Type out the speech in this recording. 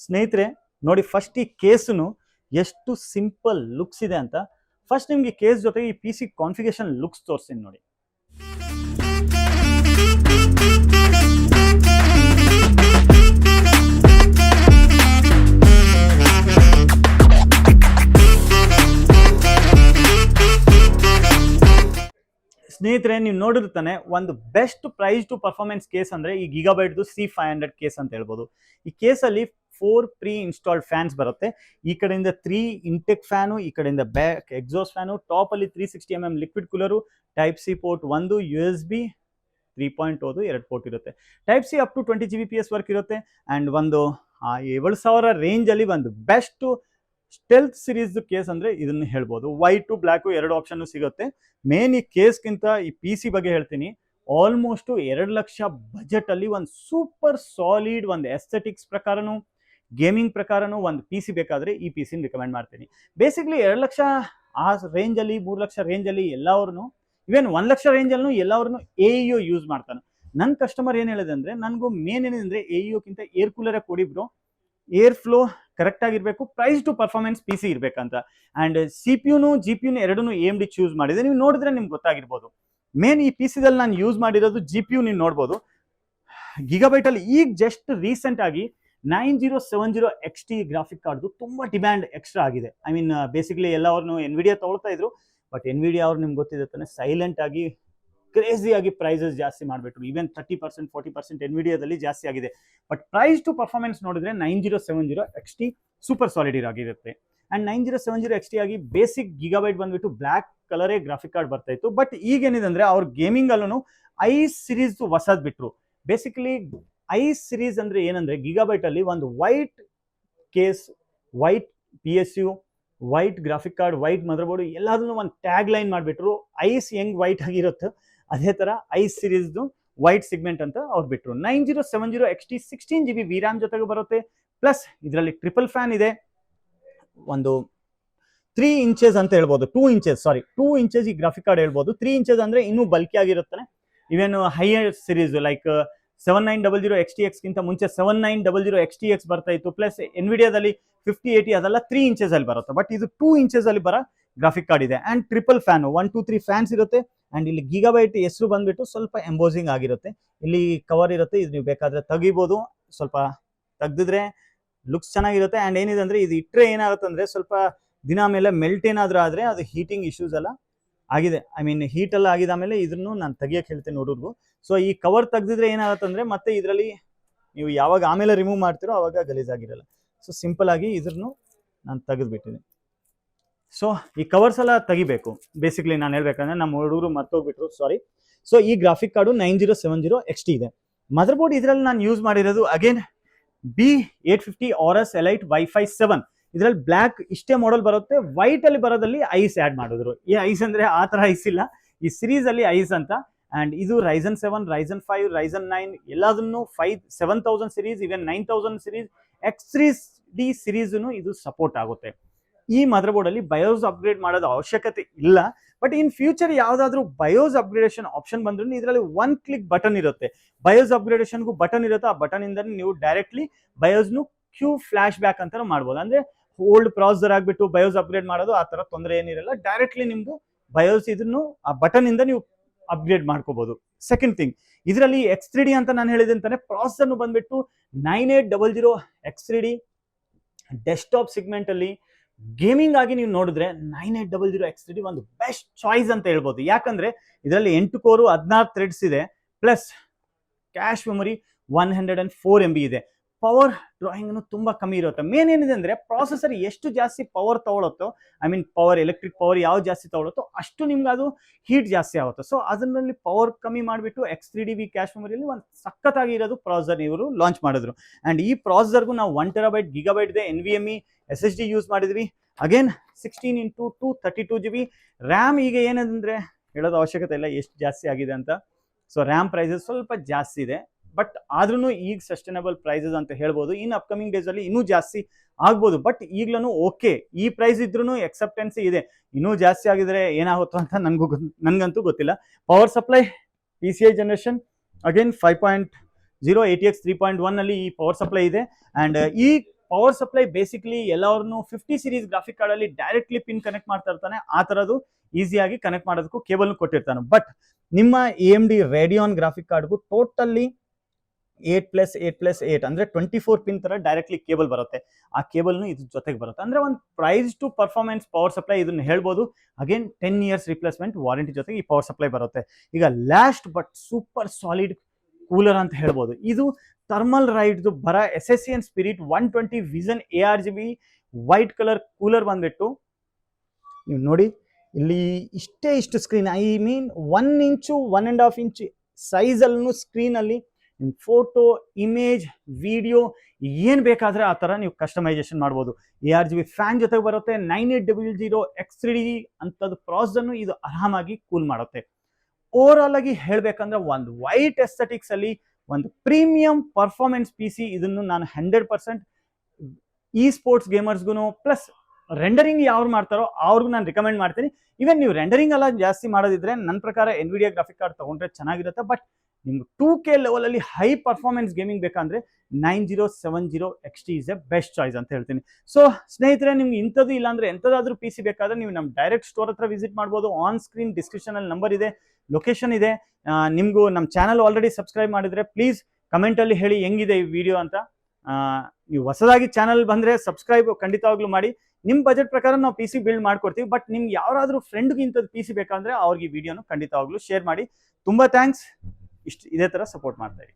ಸ್ನೇಹಿತರೆ ನೋಡಿ, ಫಸ್ಟ್ ಈ ಕೇಸನ್ನು ಎಷ್ಟು ಸಿಂಪಲ್ ಲುಕ್ಸ್ ಇದೆ ಅಂತ ಫಸ್ಟ್ ನಿಮಗೆ ಕೇಸ್ ಜೊತೆಗೆ ಈ ಪಿ ಸಿ ಕಾನ್ಫಿಗರೇಷನ್ ಲುಕ್ಸ್ ತೋರಿಸ್ತೀನಿ ನೋಡಿ. ಸ್ನೇಹಿತರೆ ನೀವು ನೋಡಿರ್ತಾನೆ, ಒಂದು best price to performance case ಅಂದ್ರೆ ಈ ಗಿಗಾಬೈಟ್ದು C500 ಕೇಸ್ ಅಂತ ಹೇಳ್ಬೋದು. ಈ ಕೇಸಲ್ಲಿ 4 ಪ್ರೀ ಇನ್ಸ್ಟಾಲ್ಡ್ ಫ್ಯಾನ್ಸ್ ಬರುತ್ತೆ. ಈ ಕಡೆಯಿಂದ 3 ಇಂಟೆಕ್ ಫ್ಯಾನು, ಈ ಕಡೆಯಿಂದ ಬ್ಯಾಕ್ ಎಕ್ಸಾಸ್ಟ್ ಫ್ಯಾನು, ಟಾಪ್ ಅಲ್ಲಿ 360 mm liquid cooler, type C port 1, USB 3.0 2 port ಇರುತ್ತೆ. Type C up to 20 Gbps work ಇರುತ್ತೆ. ಅಂಡ್ ಒಂದು 7000 ರೇಂಜ್ ಅಲ್ಲಿ ಒಂದು ಬೆಸ್ಟ್ ಸ್ಟೆಲ್ತ್ ಸಿರೀಸ್ ಕೇಸ್ ಅಂದ್ರೆ ಇದನ್ನ ಹೇಳ್ಬೋದು. ವೈಟ್ ಬ್ಲ್ಯಾಕ್ ಎರಡು ಆಪ್ಷನ್ ಸಿಗುತ್ತೆ. ಮೇನ್ ಈ ಕೇಸ್ಗಿಂತ ಈ ಪಿ ಸಿ ಬಗ್ಗೆ ಹೇಳ್ತೀನಿ. ಆಲ್ಮೋಸ್ಟ್ 2 ಲಕ್ಷ ಬಜೆಟ್ ಅಲ್ಲಿ ಒಂದು ಸೂಪರ್ ಸಾಲಿಡ್ ಒಂದು ಎಸ್ಥೆಟಿಕ್ಸ್ ಪ್ರಕಾರನು ಗೇಮಿಂಗ್ ಪ್ರಕಾರನು ಒಂದು ಪಿ ಸಿ ಬೇಕಾದ್ರೆ ಈ ಪಿ ಸಿನ ರಿಕಮೆಂಡ್ ಮಾಡ್ತೀನಿ. ಬೇಸಿಕ್ಲಿ 2 ಲಕ್ಷ ಆ ರೇಂಜ್ ಅಲ್ಲಿ 3 ಲಕ್ಷ ರೇಂಜ್ ಅಲ್ಲಿ ಎಲ್ಲಾವ್ರು ಇವನ್ 1 ಲಕ್ಷ ರೇಂಜ್ ಅಲ್ಲೂ ಎಲ್ಲಾವ್ರು AEO ಯೂಸ್ ಮಾಡ್ತಾನೆ. ನನ್ನ ಕಸ್ಟಮರ್ ಏನ್ ಹೇಳಿದೆ ಅಂದ್ರೆ, ನನಗೂ ಮೇನ್ ಏನಿದೆ AEOಕ್ಕಿಂತ ಏರ್ ಕೂಲರ್ ಕೊಡಿ ಬ್ರೋ, ಏರ್ ಫ್ಲೋ ಕರೆಕ್ಟ್ ಆಗಿರ್ಬೇಕು, price to performance P C ಇರ್ಬೇಕಂತ. ಅಂಡ್ CPU GPU ಎರಡೂ AMD ಚೂಸ್ ಮಾಡಿದೆ. ನೀವು ನೋಡಿದ್ರೆ ನಿಮ್ಗೆ ಗೊತ್ತಾಗಿರ್ಬೋದು. ಮೇನ್ ಈ ಪಿ ಸಿದಲ್ಲಿ ನಾನು ಯೂಸ್ ಮಾಡಿರೋದು GPU ನೀವು ನೋಡ್ಬೋದು. ಗಿಗಾಬೈಟ್ ಅಲ್ಲಿ ಈಗ ಜಸ್ಟ್ ರೀಸೆಂಟ್ ಆಗಿ 9070 XT ಗ್ರಾಫಿಕ್ ಕಾರ್ಡ್ದು ತುಂಬಾ ಡಿಮ್ಯಾಂಡ್ ಎಕ್ಸ್ಟ್ರಾ ಆಗಿದೆ. ಐ ಮೀನ್ ಬೇಸಿಕ್ಲಿ ಎಲ್ಲವ್ರನ್ನು ಎನ್ವಿಡಿಯಾ ತಗೊಳ್ತಾ ಇದ್ರು, ಬಟ್ ಎನ್ವಿಡಿಯಾ ಅವ್ರು ನಿಮ್ಗೆ ಗೊತ್ತಿದೆ ತಾನೆ, ಸೈಲೆಂಟ್ ಆಗಿ ಕ್ರೇಜಿ ಆಗಿ ಪ್ರೈಸಸ್ ಜಾಸ್ತಿ ಮಾಡಿಬಿಟ್ರು. ಈವನ್ 30% 40% ಎನ್ವಿಡಿಯಾದಲ್ಲಿ ಜಾಸ್ತಿ ಆಗಿದೆ. ಬಟ್ ಪ್ರೈಸ್ ಟು ಪರ್ಫಾರ್ಮೆನ್ಸ್ ನೋಡಿದ್ರೆ 9070 XT ಸೂಪರ್ ಸಾಲಿಡ್ ಆಗಿರುತ್ತೆ. ಅಂಡ್ 9070 XT ಆಗಿ ಬೇಸಿಕ್ ಗಿಗಾಬೈಟ್ ಬಂದ್ಬಿಟ್ಟು ಬ್ಲ್ಯಾಕ್ ಕಲರೇ ಗ್ರಾಫಿಕ್ ಕಾರ್ಡ್ ಬರ್ತಾ ಇತ್ತು. ಬಟ್ ಈಗ ಏನಿದೆ ಅಂದ್ರೆ ಅವ್ರ ಗೇಮಿಂಗ್ ಅಲ್ಲೂ ಐ ಸಿರೀಸ್ ಹೊಸದ್ ಬಿಟ್ರು. ಬೇಸಿಕಲಿ ಐ ಸಿರೀಸ್ ಅಂದ್ರೆ ಏನಂದ್ರೆ, ಗಿಗಾಬೈಟ್ ಅಲ್ಲಿ ಒಂದು white case, white PSU, white graphic card, white mother board ಎಲ್ಲದನ್ನು ಒಂದು ಟ್ಯಾಗ್ ಲೈನ್ ಮಾಡಿಬಿಟ್ರು. ಐಸ್ ಹೆಂಗ್ ವೈಟ್ ಆಗಿರುತ್ತೆ ಅದೇ ತರ ಐ ಸಿರೀಸ್ದು ವೈಟ್ ಸಿಗ್ಮೆಂಟ್ ಅಂತ ಅವ್ರು ಬಿಟ್ರು. 9070 XT 16 GB VRAM ಜೊತೆಗೆ ಬರುತ್ತೆ. ಪ್ಲಸ್ ಇದರಲ್ಲಿ ಟ್ರಿಪಲ್ ಫ್ಯಾನ್ ಇದೆ. ಒಂದು 3 ಇಂಚಸ್ ಅಂತ ಹೇಳ್ಬೋದು, 2 ಇಂಚಸ್ ಈ ಗ್ರಾಫಿಕ್ ಕಾರ್ಡ್ ಹೇಳ್ಬೋದು. 3 ಇಂಚಸ್ ಅಂದ್ರೆ ಇನ್ನೂ ಬಲ್ಕಿ ಆಗಿರುತ್ತೆ. ಇವೇನು ಹೈಯರ್ ಸಿರೀಸ್ ಲೈಕ್ 7900 XTX ಗಿಂತ ಮುಂಚೆ 7900 XTX ಬರ್ತಾ ಇತ್ತು. ಪ್ಲಸ್ ಎನ್ವಿಡಿಯಾದಲ್ಲಿ 5080 ಅದೆಲ್ಲ 3 ಇಂಚಸ್ ಅಲ್ಲಿ ಬರುತ್ತೆ. ಬಟ್ ಇದು 2 ಇಂಚಸ್ ಅಲ್ಲಿ ಬರೋ ಗ್ರಾಫಿಕ್ ಕಾರ್ಡ್ ಇದೆ. ಅಂಡ್ ಟ್ರಿಪಲ್ ಫ್ಯಾನ್ 1 2 3 ಫ್ಯಾನ್ಸ್ ಇರುತ್ತೆ. ಅಂಡ್ ಇಲ್ಲಿ ಗಿಗಾಬೈಟ್ ಹೆಸರು ಬಂದ್ಬಿಟ್ಟು ಸ್ವಲ್ಪ ಎಂಬೋಸಿಂಗ್ ಆಗಿರುತ್ತೆ. ಇಲ್ಲಿ ಕವರ್ ಇರುತ್ತೆ, ಇದು ನೀವು ಬೇಕಾದ್ರೆ ತೆಗಿಬೋದು. ಸ್ವಲ್ಪ ತೆಗ್ದಿದ್ರೆ ಲುಕ್ಸ್ ಚೆನ್ನಾಗಿರುತ್ತೆ. ಅಂಡ್ ಏನಿದೆ ಅಂದ್ರೆ, ಇದು ಇಟ್ಟರೆ ಏನಾಗುತ್ತೆ ಅಂದ್ರೆ, ಸ್ವಲ್ಪ ದಿನ ಮೇಲೆ ಮೆಲ್ಟ್ ಏನಾದ್ರೂ ಆದ್ರೆ ಅದು ಹೀಟಿಂಗ್ ಇಶ್ಯೂಸ್ ಎಲ್ಲ ಆಗಿದೆ. ಐ ಮೀನ್ ಹೀಟ್ ಎಲ್ಲ ಆಗಿದ ಮೇಲೆ ಇದನ್ನು ನಾನು ತೆಗಿಯಕ್ಕೆ ಹೇಳ್ತೇನೆ ನೋಡೋರ್ಗು. ಸೊ ಈ ಕವರ್ ತೆಗ್ದಿದ್ರೆ ಏನಾಗುತ್ತೆ ಅಂದ್ರೆ, ಮತ್ತೆ ಇದರಲ್ಲಿ ನೀವು ಯಾವಾಗ ಆಮೇಲೆ ರಿಮೂವ್ ಮಾಡ್ತೀರೋ ಅವಾಗ ಗಲೀಜಾಗಿರಲ್ಲ. ಸೊ ಸಿಂಪಲ್ ಆಗಿ ಇದ್ರನ್ನು ನಾನು ತೆಗೆದ್ಬಿಟ್ಟಿದ್ದೀನಿ. ಸೊ ಈ ಕವರ್ಸ್ ಎಲ್ಲ ತೆಗಿಬೇಕು. ಬೇಸಿಕ್ಲಿ ನಾನು ಹೇಳ್ಬೇಕಂದ್ರೆ ನಮ್ಮ ಹುಡುಗರು ಮರ್ತೋಗ್ಬಿಟ್ರು, ಸಾರಿ. ಸೊ ಈ ಗ್ರಾಫಿಕ್ ಕಾರ್ಡು 9070 XT ಇದೆ. ಮದರ್ ಬೋರ್ಡ್ ಇದರಲ್ಲಿ ನಾನು ಯೂಸ್ ಮಾಡಿರೋದು again B850 Aorus Elite Wi-Fi 7. ಇದರಲ್ಲಿ ಬ್ಲ್ಯಾಕ್ ಇಷ್ಟೇ ಮಾಡೆಲ್ ಬರುತ್ತೆ. ವೈಟ್ ಅಲ್ಲಿ ಬರೋದಲ್ಲಿ ಐಸ್ ಆಡ್ ಮಾಡಿದ್ರು. ಈ ಐಸ್ ಅಂದ್ರೆ ಆ ತರ ಐಸ್ ಇಲ್ಲ, ಈ ಸಿರೀಸ್ ಅಲ್ಲಿ ಐಸ್ ಅಂತ. ಅಂಡ್ ಇದು Ryzen 7, Ryzen 5, Ryzen 9 ಎಲ್ಲದನ್ನು 7000 ಸಿರೀಸ್, ಇವನ್ 9000 ಸಿರೀಸ್, X3D ಸಿರೀಸ್ ಇದು ಸಪೋರ್ಟ್ ಆಗುತ್ತೆ. ಈ ಮದರ್ ಬೋರ್ಡ್ ಅಲ್ಲಿ ಬಯೋಸ್ ಅಪ್ಗ್ರೇಡ್ ಮಾಡೋದು ಅವಶ್ಯಕತೆ ಇಲ್ಲ. ಬಟ್ ಇನ್ ಫ್ಯೂಚರ್ ಯಾವ್ದಾದ್ರು ಬಯೋಸ್ ಅಪ್ಗ್ರೇಡೇಷನ್ ಆಪ್ಷನ್ ಬಂದ್ರು ಇದರಲ್ಲಿ 1 ಕ್ಲಿಕ್ ಬಟನ್ ಇರುತ್ತೆ. ಬಯೋಸ್ ಅಪ್ಗ್ರೇಡೇಷನ್ಗೂ ಬಟನ್ ಇರುತ್ತೆ. ಆ ಬಟನ್ ಇಂದ ನೀವು ಡೈರೆಕ್ಟ್ಲಿ ಬಯೋಸ್ನು ಕ್ಯೂ ಫ್ಲಾಶ್ ಬ್ಯಾಕ್ ಅಂತ ಮಾಡ್ಬೋದು. ಅಂದ್ರೆ ಓಲ್ಡ್ ಪ್ರಾಸೆಸರ್ ಆಗ್ಬಿಟ್ಟು ಬಯೋಸ್ ಅಪ್ಗ್ರೇಡ್ ಮಾಡೋದು ಆ ತರ ತೊಂದರೆ ಏನಿರಲ್ಲ. ಡೈರೆಕ್ಟ್ಲಿ ನಿಮ್ದು ಬಯೋಸ್ ಇದನ್ನು ಆ ಬಟನ್ ಇಂದ ನೀವು ಅಪ್ಗ್ರೇಡ್ ಮಾಡ್ಕೋಬಹುದು. ಸೆಕೆಂಡ್ ಥಿಂಗ್, ಇದರಲ್ಲಿ X3D ಅಂತ ನಾನು ಹೇಳಿದೆ ಅಂತಾನೆ, ಪ್ರಾಸೆಸರ್ ಬಂದ್ಬಿಟ್ಟು 9800 X3D ಡೆಸ್ಕ್ಟಾಪ್ ಸಿಗ್ಮೆಂಟ್ ಅಲ್ಲಿ ಗೇಮಿಂಗ್ ಆಗಿ ನೀವು ನೋಡಿದ್ರೆ 9800 X3D ಒಂದು ಬೆಸ್ಟ್ ಚಾಯ್ಸ್ ಅಂತ ಹೇಳ್ಬೋದು. ಯಾಕಂದ್ರೆ ಇದರಲ್ಲಿ 8 ಕೋರು 16 ಥ್ರೆಡ್ಸ್ ಇದೆ. ಪ್ಲಸ್ ಕ್ಯಾಶ್ ಮೆಮೊರಿ 104 MB ಇದೆ. ಪವರ್ ಡ್ರಾಯಿಂಗ್ ತುಂಬಾ ಕಮ್ಮಿ ಇರುತ್ತೆ. ಮೇನ್ ಏನಿದೆ ಅಂದ್ರೆ, ಪ್ರಾಸೆಸರ್ ಎಷ್ಟು ಜಾಸ್ತಿ ಪವರ್ ತಗೊಳುತ್ತೋ, I mean power electric power ಯಾವ್ದು ಜಾಸ್ತಿ ತಗೊಳುತ್ತೋ ಅಷ್ಟು ನಿಮ್ಗೆ ಅದು ಹೀಟ್ ಜಾಸ್ತಿ ಆಗುತ್ತೆ. ಸೊ ಅದರಲ್ಲಿ ಪವರ್ ಕಮ್ಮಿ ಮಾಡಿಬಿಟ್ಟು X3DB ಕ್ಯಾಶ್ ಮೆಮೊರಿಯಲ್ಲಿ ಒಂದು ಸಖತ್ತಾಗಿ ಇರೋದು ಪ್ರಾಸೆಸರ್ ಇವರು ಲಾಂಚ್ ಮಾಡಿದ್ರು. ಅಂಡ್ ಈ ಪ್ರಾಸೆಸರ್ಗೂ ನಾವು 1 TB ಗಿಗಾಬೈಟ್ ಇದೆ NVMe SSD ಯೂಸ್ ಮಾಡಿದ್ವಿ. Again 16x2 32 GB RAM. ಈಗ ಏನಂದ್ರೆ ಹೇಳೋದು ಅವಶ್ಯಕತೆ ಇಲ್ಲ ಎಷ್ಟು ಜಾಸ್ತಿ ಆಗಿದೆ ಅಂತ. ಸೊ ರ್ಯಾಮ್ ಪ್ರೈಸಸ್ ಸ್ವಲ್ಪ ಜಾಸ್ತಿ ಇದೆ, ಬಟ್ ಆದ್ರೂ ಈಗ ಸಸ್ಟೈನಬಲ್ ಪ್ರೈಸಸ್ ಅಂತ ಹೇಳ್ಬೋದು. ಇನ್ ಅಪ್ಕಮಿಂಗ್ ಡೇಸ್ ಅಲ್ಲಿ ಇನ್ನೂ ಜಾಸ್ತಿ ಆಗ್ಬೋದು. ಬಟ್ ಈಗ್ಲೂ ಓಕೆ, ಈ ಪ್ರೈಸ್ ಇದ್ರೂ ಎಕ್ಸೆಪ್ಟೆನ್ಸಿ ಇದೆ. ಇನ್ನೂ ಜಾಸ್ತಿ ಆಗಿದ್ರೆ ಏನಾಗುತ್ತೋ ಅಂತ ನನ್ಗಂತೂ ಗೊತ್ತಿಲ್ಲ. Power supply PCI generation again 5.0 ATX 3.1 ಅಲ್ಲಿ ಈ ಪವರ್ ಸಪ್ಲೈ ಇದೆ. ಅಂಡ್ ಈ ಪವರ್ ಸಪ್ಲೈ ಬೇಸಿಕಲಿ ಎಲ್ಲರನ್ನು 50 ಸೀರೀಸ್ ಗ್ರಾಫಿಕ್ ಕಾರ್ಡ್ ಅಲ್ಲಿ ಡೈರೆಕ್ಟ್ಲಿ ಪಿನ್ ಕನೆಕ್ಟ್ ಮಾಡ್ತಾ ಇರ್ತಾನೆ, ಆ ತರದ್ದು ಈಸಿಯಾಗಿ ಕನೆಕ್ಟ್ ಮಾಡೋದಕ್ಕೂ ಕೇಬಲ್ ಕೊಟ್ಟಿರ್ತಾನೆ. ಬಟ್ ನಿಮ್ಮ AMD ರೇಡಿಯಾನ್ ಗ್ರಾಫಿಕ್ ಕಾರ್ಡ್ಗೂ ಟೋಟಲಿ 8+8+8 ಅಂದ್ರೆ 24 ಪಿನ್ ತರ ಡೈರೆಕ್ಟ್ಲಿ ಕೇಬಲ್ ಬರುತ್ತೆ. ಆ ಕೇಬಲ್ನು ಇದ್ರ ಜೊತೆಗೆ ಬರುತ್ತೆ. ಅಂದ್ರೆ ಒಂದು price to performance power supply ಇದನ್ನ ಹೇಳ್ಬೋದು. ಅಗೇನ್ 10 ಇಯರ್ಸ್ ರಿಪ್ಲೇಸ್ಮೆಂಟ್ ವಾರಂಟಿ ಜೊತೆಗೆ ಈ ಪವರ್ ಸಪ್ಲೈ ಬರುತ್ತೆ. ಈಗ last but super solid cooler ಅಂತ ಹೇಳ್ಬೋದು. ಇದು ಥರ್ಮಲ್ ರೈಡ್ದು ಬರ SSCN spirit 120 vision ARGB white colour cooler ಬಂದ್ಬಿಟ್ಟು ನೀವು ನೋಡಿ ಇಲ್ಲಿ ಇಷ್ಟು screen, I mean 1 inch 1.5 inch ಸೈಜಲ್ಲೂ ಸ್ಕ್ರೀನಲ್ಲಿ ಫೋಟೋ, ಇಮೇಜ್, ವಿಡಿಯೋ ಏನು ಬೇಕಾದರೆ ಆ ಥರ ನೀವು ಕಸ್ಟಮೈಸೇಷನ್ ಮಾಡ್ಬೋದು. ARGB ಫ್ಯಾನ್ ಜೊತೆಗೆ ಬರುತ್ತೆ. 9800 X3D ಅಂಥದ್ದು ಪ್ರಾಸನ್ನು ಇದು ಆರಾಮಾಗಿ ಕೂಲ್ ಮಾಡುತ್ತೆ. ಓವರಾಲ್ ಆಗಿ ಹೇಳಬೇಕಂದ್ರೆ ಒಂದು ವೈಟ್ ಎಸ್ಥೆಟಿಕ್ಸ್ ಅಲ್ಲಿ ಒಂದು ಪ್ರೀಮಿಯಂ ಪರ್ಫಾರ್ಮೆನ್ಸ್ PC. ಇದನ್ನು ನಾನು 100% ಸ್ಪೋರ್ಟ್ಸ್ ಗೇಮರ್ಸ್ಗೂ ಪ್ಲಸ್ ರೆಂಡರಿಂಗ್ ಯಾರು ಮಾಡ್ತಾರೋ ಅವ್ರಿಗೂ ನಾನು ರಿಕಮೆಂಡ್ ಮಾಡ್ತೀನಿ. ಇವನ್ ನೀವು ರೆಂಡರಿಂಗ್ ಎಲ್ಲ ಜಾಸ್ತಿ ಮಾಡೋದಿದ್ರೆ ನನ್ನ ಪ್ರಕಾರ NVIDIA ಗ್ರಾಫಿಕ್ ಕಾರ್ಡ್ ತಗೊಂಡ್ರೆ ಚೆನ್ನಾಗಿರುತ್ತೆ. ಬಟ್ ನಿಮ್ಗೆ 2K ಲೆವೆಲಲ್ಲಿ ಹೈ ಪರ್ಫಾರ್ಮೆನ್ಸ್ ಗೇಮಿಂಗ್ ಬೇಕಂದ್ರೆ 9070 XT is A best choice ಅಂತ ಹೇಳ್ತೀನಿ. ಸೊ ಸ್ನೇಹಿತರೆ, ನಿಮ್ಗೆ ಇಂಥದ್ದು ಇಲ್ಲಾಂದ್ರೆ ಎಂಥದಾದ್ರೂ PC ಬೇಕಾದ್ರೆ ನೀವು ನಮ್ಮ ಡೈರೆಕ್ಟ್ ಸ್ಟೋರ್ ಹತ್ರ ವಿಸಿಟ್ ಮಾಡ್ಬೋದು. ಆನ್ ಸ್ಕ್ರೀನ್ ಡಿಸ್ಕ್ರಿಪ್ಷನ್ ಅಲ್ಲಿ ನಂಬರ್ ಇದೆ, ಲೊಕೇಶನ್ ಇದೆ. ನಿಮಗೂ ನಮ್ಮ ಚಾನಲ್ ಆಲ್ರೆಡಿ ಸಬ್ಸ್ಕ್ರೈಬ್ ಮಾಡಿದ್ರೆ ಪ್ಲೀಸ್ ಕಮೆಂಟಲ್ಲಿ ಹೇಳಿ ಹೆಂಗಿದೆ ಈ ವಿಡಿಯೋ ಅಂತ. ನೀವು ಹೊಸದಾಗಿ ಚಾನಲ್ ಬಂದರೆ ಸಬ್ಸ್ಕ್ರೈಬ್ ಖಂಡಿತವಾಗ್ಲೂ ಮಾಡಿ. ನಿಮ್ಮ ಬಜೆಟ್ ಪ್ರಕಾರ ನಾವು PC ಬಿಲ್ಡ್ ಮಾಡ್ಕೊಡ್ತೀವಿ. ಬಟ್ ನಿಮ್ಗೆ ಯಾರಾದರೂ ಫ್ರೆಂಡ್ಗೆ ಇಂಥದ್ದು PC ಬೇಕಂದ್ರೆ ಅವ್ರಿಗೆ ಈ ವಿಡಿಯೋನು ಖಂಡಿತವಾಗ್ಲೂ ಶೇರ್ ಮಾಡಿ. ತುಂಬ ಥ್ಯಾಂಕ್ಸ್. ಇದೇ ಥರ ಸಪೋರ್ಟ್ ಮಾಡ್ತಾ ಇರಿ.